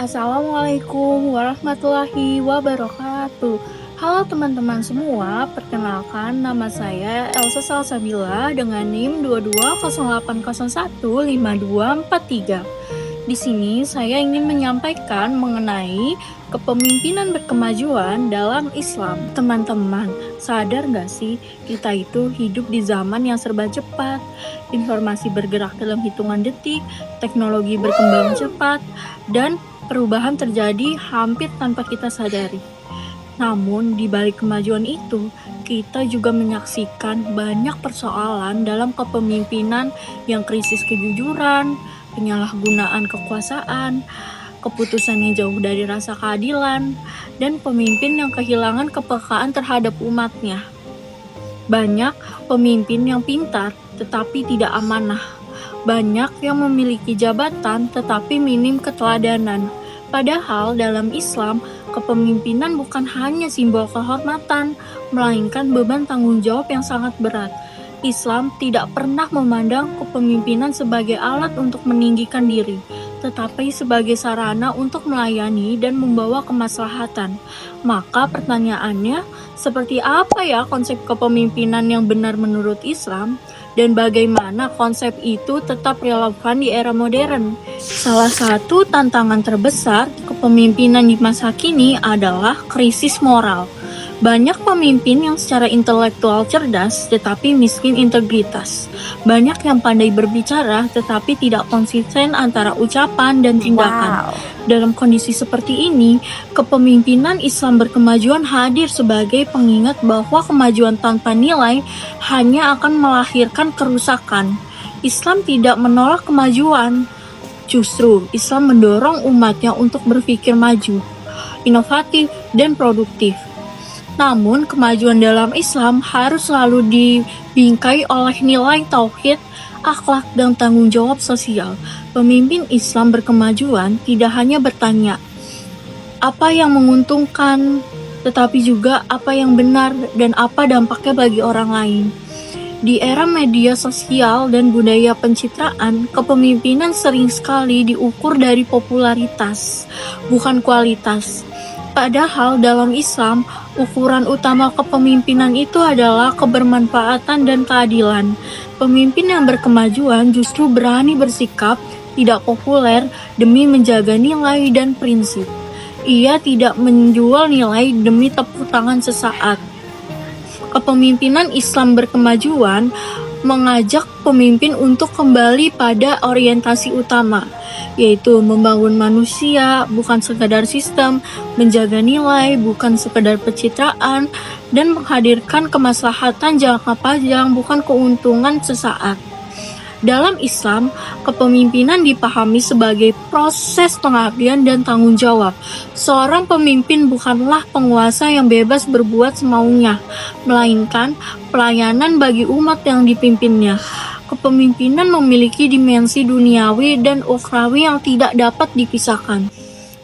Assalamualaikum warahmatullahi wabarakatuh. Halo teman-teman semua, perkenalkan nama saya Elsa Salsabila dengan NIM 2208015243. Di sini saya ingin menyampaikan mengenai kepemimpinan berkemajuan dalam Islam. Teman-teman, sadar nggak sih kita itu hidup di zaman yang serba cepat, informasi bergerak dalam hitungan detik, teknologi berkembang cepat, dan perubahan terjadi hampir tanpa kita sadari. Namun, di balik kemajuan itu, kita juga menyaksikan banyak persoalan dalam kepemimpinan yang krisis kejujuran, penyalahgunaan kekuasaan, keputusan yang jauh dari rasa keadilan, dan pemimpin yang kehilangan kepekaan terhadap umatnya. Banyak pemimpin yang pintar tetapi tidak amanah. Banyak yang memiliki jabatan tetapi minim keteladanan. Padahal dalam Islam, kepemimpinan bukan hanya simbol kehormatan, melainkan beban tanggung jawab yang sangat berat. Islam tidak pernah memandang kepemimpinan sebagai alat untuk meninggikan diri, tetapi sebagai sarana untuk melayani dan membawa kemaslahatan. Maka pertanyaannya, seperti apa ya konsep kepemimpinan yang benar menurut Islam? Dan bagaimana konsep itu tetap relevan di era modern? Salah satu tantangan terbesar kepemimpinan di masa kini adalah krisis moral. Banyak pemimpin yang secara intelektual cerdas tetapi miskin integritas. Banyak yang pandai berbicara tetapi tidak konsisten antara ucapan dan tindakan. Dalam kondisi seperti ini, kepemimpinan Islam berkemajuan hadir sebagai pengingat bahwa kemajuan tanpa nilai hanya akan melahirkan kerusakan. Islam tidak menolak kemajuan, justru Islam mendorong umatnya untuk berpikir maju, inovatif, dan produktif. Namun, kemajuan dalam Islam harus selalu dibingkai oleh nilai tauhid, akhlak, dan tanggung jawab sosial. Pemimpin Islam berkemajuan tidak hanya bertanya apa yang menguntungkan, tetapi juga apa yang benar dan apa dampaknya bagi orang lain. Di era media sosial dan budaya pencitraan, kepemimpinan sering sekali diukur dari popularitas, bukan kualitas. Padahal dalam Islam, ukuran utama kepemimpinan itu adalah kebermanfaatan dan keadilan. Pemimpin yang berkemajuan justru berani bersikap tidak populer demi menjaga nilai dan prinsip. Ia tidak menjual nilai demi tepuk tangan sesaat. Kepemimpinan Islam berkemajuan mengajak pemimpin untuk kembali pada orientasi utama, yaitu membangun manusia bukan sekadar sistem, menjaga nilai bukan sekadar pencitraan, dan menghadirkan kemaslahatan jangka panjang bukan keuntungan sesaat. Dalam Islam, kepemimpinan dipahami sebagai proses pengabdian dan tanggung jawab. Seorang pemimpin bukanlah penguasa yang bebas berbuat semaunya, melainkan pelayanan bagi umat yang dipimpinnya. Kepemimpinan memiliki dimensi duniawi dan ukhrawi yang tidak dapat dipisahkan.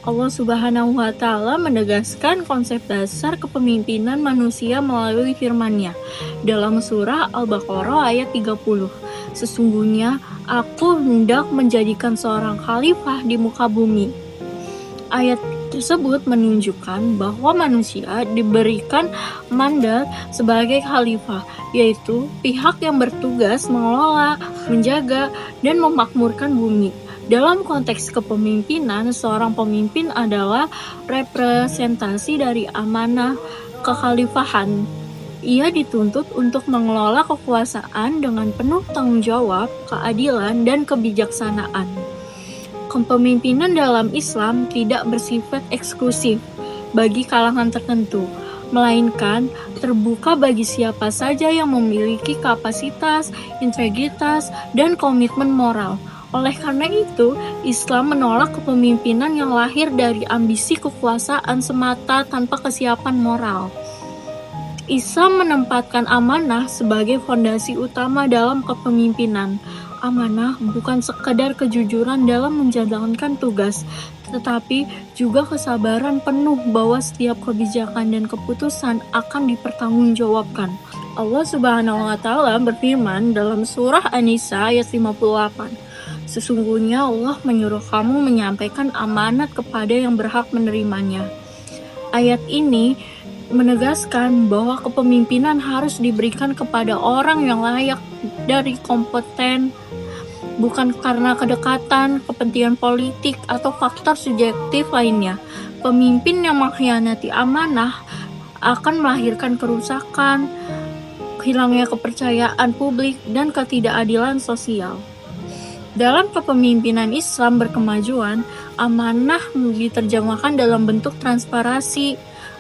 Allah Subhanahu wa Ta'ala menegaskan konsep dasar kepemimpinan manusia melalui firman-Nya dalam surah Al-Baqarah ayat 30. Sesungguhnya aku hendak menjadikan seorang khalifah di muka bumi. Ayat tersebut menunjukkan bahwa manusia diberikan mandat sebagai khalifah, yaitu pihak yang bertugas mengelola, menjaga, dan memakmurkan bumi. Dalam konteks kepemimpinan, seorang pemimpin adalah representasi dari amanah kekhalifahan. Ia dituntut untuk mengelola kekuasaan dengan penuh tanggung jawab, keadilan, dan kebijaksanaan. Kepemimpinan dalam Islam tidak bersifat eksklusif bagi kalangan tertentu, melainkan terbuka bagi siapa saja yang memiliki kapasitas, integritas, dan komitmen moral. Oleh karena itu, Islam menolak kepemimpinan yang lahir dari ambisi kekuasaan semata tanpa kesiapan moral. Islam menempatkan amanah sebagai fondasi utama dalam kepemimpinan. Amanah bukan sekadar kejujuran dalam menjalankan tugas, tetapi juga kesabaran penuh bahwa setiap kebijakan dan keputusan akan dipertanggungjawabkan. Allah Subhanahu wa Ta'ala berfirman dalam surah An-Nisa ayat 58. Sesungguhnya Allah menyuruh kamu menyampaikan amanat kepada yang berhak menerimanya. Ayat ini menegaskan bahwa kepemimpinan harus diberikan kepada orang yang layak dari kompeten, bukan karena kedekatan, kepentingan politik, atau faktor subjektif lainnya. Pemimpin yang mengkhianati amanah akan melahirkan kerusakan, hilangnya kepercayaan publik, dan ketidakadilan sosial. Dalam kepemimpinan Islam berkemajuan, amanah diterjemahkan dalam bentuk transparansi,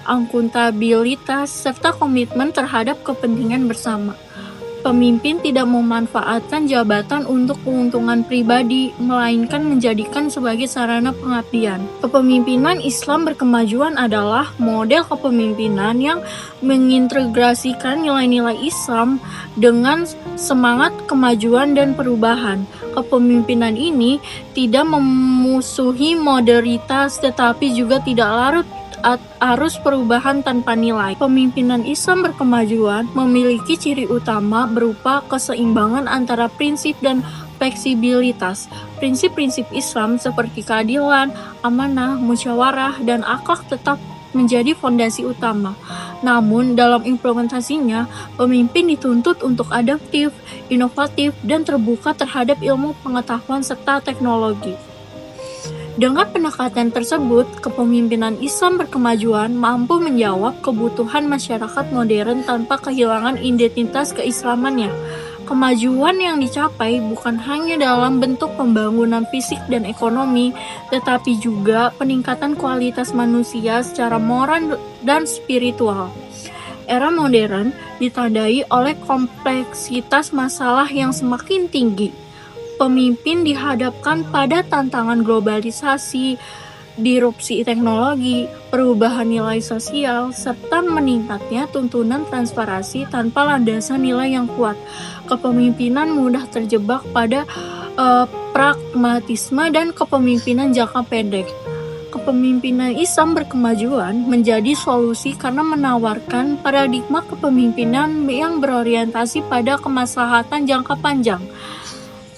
akuntabilitas, serta komitmen terhadap kepentingan bersama. Pemimpin tidak memanfaatkan jabatan untuk keuntungan pribadi, melainkan menjadikan sebagai sarana pengabdian. Kepemimpinan Islam berkemajuan adalah model kepemimpinan yang mengintegrasikan nilai-nilai Islam dengan semangat kemajuan dan perubahan. Kepemimpinan ini tidak memusuhi moderitas, tetapi juga tidak larut arus perubahan tanpa nilai. Pemimpinan Islam berkemajuan memiliki ciri utama berupa keseimbangan antara prinsip dan fleksibilitas. Prinsip-prinsip Islam seperti keadilan, amanah, musyawarah, dan akhlak tetap menjadi fondasi utama. Namun, dalam implementasinya, pemimpin dituntut untuk adaptif, inovatif, dan terbuka terhadap ilmu pengetahuan serta teknologi. Dengan pendekatan tersebut, kepemimpinan Islam berkemajuan mampu menjawab kebutuhan masyarakat modern tanpa kehilangan identitas keislamannya. Kemajuan yang dicapai bukan hanya dalam bentuk pembangunan fisik dan ekonomi, tetapi juga peningkatan kualitas manusia secara moral dan spiritual. Era modern ditandai oleh kompleksitas masalah yang semakin tinggi. Pemimpin dihadapkan pada tantangan globalisasi, disrupsi teknologi, perubahan nilai sosial, serta meningkatnya tuntunan transparansi tanpa landasan nilai yang kuat. Kepemimpinan mudah terjebak pada pragmatisme dan kepemimpinan jangka pendek. Kepemimpinan Islam berkemajuan menjadi solusi karena menawarkan paradigma kepemimpinan yang berorientasi pada kemaslahatan jangka panjang.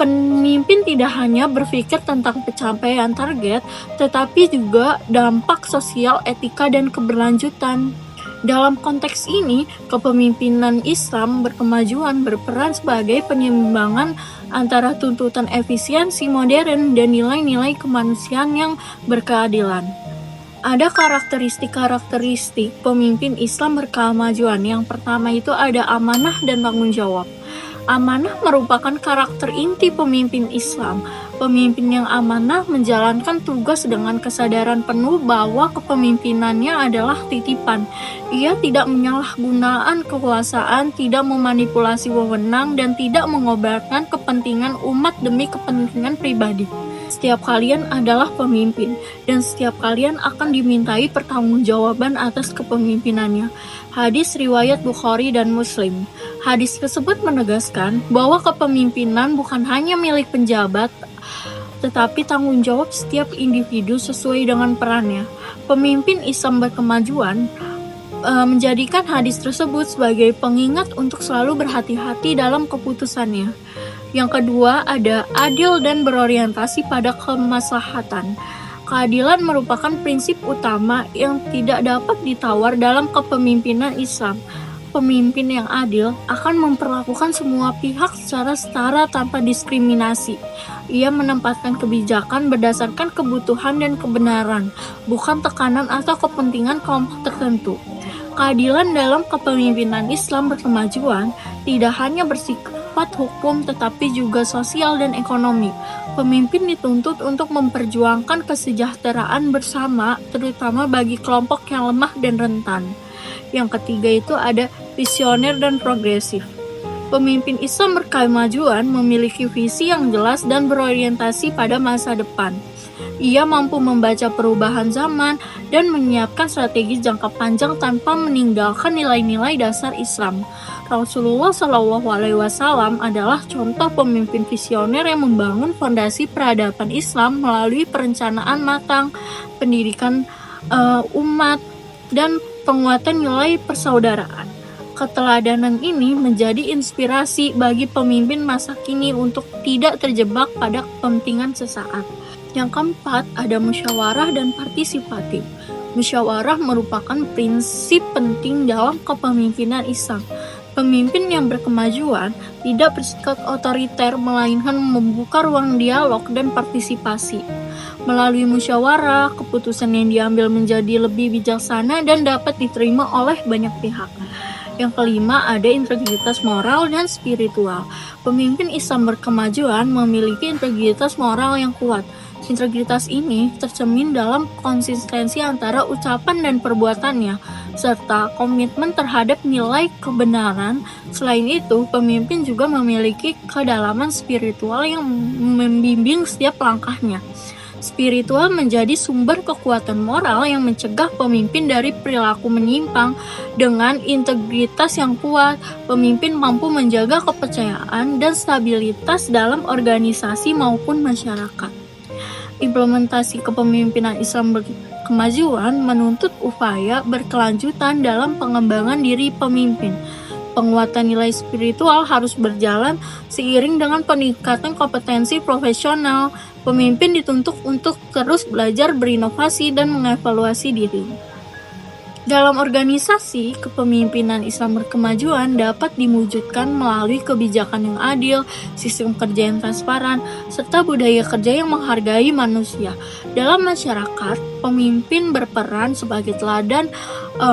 Pemimpin tidak hanya berpikir tentang pencapaian target, tetapi juga dampak sosial, etika, dan keberlanjutan. Dalam konteks ini, kepemimpinan Islam berkemajuan berperan sebagai penyeimbangan antara tuntutan efisiensi modern dan nilai-nilai kemanusiaan yang berkeadilan. Ada karakteristik pemimpin Islam berkemajuan. Yang pertama itu ada amanah dan tanggung jawab. Amanah merupakan karakter inti pemimpin Islam. Pemimpin yang amanah menjalankan tugas dengan kesadaran penuh bahwa kepemimpinannya adalah titipan. Ia tidak menyalahgunakan kekuasaan, tidak memanipulasi wewenang, dan tidak mengobarkan kepentingan umat demi kepentingan pribadi. Setiap kalian adalah pemimpin, dan setiap kalian akan dimintai pertanggungjawaban atas kepemimpinannya. Hadis riwayat Bukhari dan Muslim. Hadis tersebut menegaskan bahwa kepemimpinan bukan hanya milik penjabat, tetapi tanggung jawab setiap individu sesuai dengan perannya. Pemimpin Islam berkemajuan menjadikan hadis tersebut sebagai pengingat untuk selalu berhati-hati dalam keputusannya. Yang kedua ada adil dan berorientasi pada kemaslahatan. Keadilan merupakan prinsip utama yang tidak dapat ditawar dalam kepemimpinan Islam. Pemimpin yang adil akan memperlakukan semua pihak secara setara tanpa diskriminasi. Ia menempatkan kebijakan berdasarkan kebutuhan dan kebenaran, bukan tekanan atau kepentingan kelompok tertentu. Keadilan dalam kepemimpinan Islam berkemajuan tidak hanya bersifat hukum tetapi juga sosial dan ekonomi. Pemimpin dituntut untuk memperjuangkan kesejahteraan bersama, terutama bagi kelompok yang lemah dan rentan. Yang ketiga itu ada visioner dan progresif. Pemimpin Islam berkemajuan memiliki visi yang jelas dan berorientasi pada masa depan. Ia mampu membaca perubahan zaman dan menyiapkan strategi jangka panjang tanpa meninggalkan nilai-nilai dasar Islam. Rasulullah SAW adalah contoh pemimpin visioner yang membangun fondasi peradaban Islam melalui perencanaan matang, pendidikan umat, dan penguatan nilai persaudaraan. Keteladanan ini menjadi inspirasi bagi pemimpin masa kini untuk tidak terjebak pada kepentingan sesaat. Yang keempat, ada musyawarah dan partisipatif. Musyawarah merupakan prinsip penting dalam kepemimpinan Islam. Pemimpin yang berkemajuan tidak bersikap otoriter, melainkan membuka ruang dialog dan partisipasi. Melalui musyawarah, keputusan yang diambil menjadi lebih bijaksana dan dapat diterima oleh banyak pihak. Yang kelima, ada integritas moral dan spiritual. Pemimpin Islam berkemajuan memiliki integritas moral yang kuat. Integritas ini tercermin dalam konsistensi antara ucapan dan perbuatannya, serta komitmen terhadap nilai kebenaran. Selain itu, pemimpin juga memiliki kedalaman spiritual yang membimbing setiap langkahnya. Spiritual menjadi sumber kekuatan moral yang mencegah pemimpin dari perilaku menyimpang. Dengan integritas yang kuat, pemimpin mampu menjaga kepercayaan dan stabilitas dalam organisasi maupun masyarakat. Implementasi kepemimpinan Islam berkemajuan menuntut upaya berkelanjutan dalam pengembangan diri pemimpin. Penguatan nilai spiritual harus berjalan seiring dengan peningkatan kompetensi profesional. Pemimpin dituntut untuk terus belajar, berinovasi, dan mengevaluasi diri. Dalam organisasi, kepemimpinan Islam berkemajuan dapat diwujudkan melalui kebijakan yang adil, sistem kerja yang transparan, serta budaya kerja yang menghargai manusia. Dalam masyarakat, pemimpin berperan sebagai teladan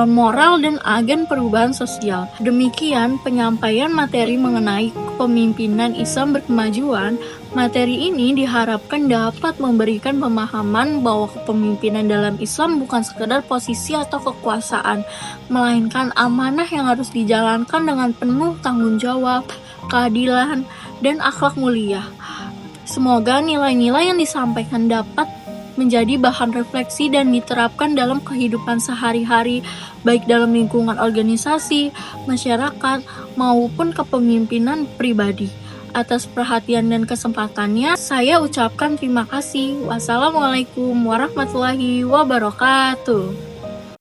moral dan agen perubahan sosial. Demikian penyampaian materi mengenai kepemimpinan Islam berkemajuan. Materi ini diharapkan dapat memberikan pemahaman bahwa kepemimpinan dalam Islam bukan sekedar posisi atau kekuasaan, melainkan amanah yang harus dijalankan dengan penuh tanggung jawab, keadilan, dan akhlak mulia. Semoga nilai-nilai yang disampaikan dapat menjadi bahan refleksi dan diterapkan dalam kehidupan sehari-hari, baik dalam lingkungan organisasi, masyarakat, maupun kepemimpinan pribadi. Atas perhatian dan kesempatannya, saya ucapkan terima kasih. Wassalamualaikum warahmatullahi wabarakatuh.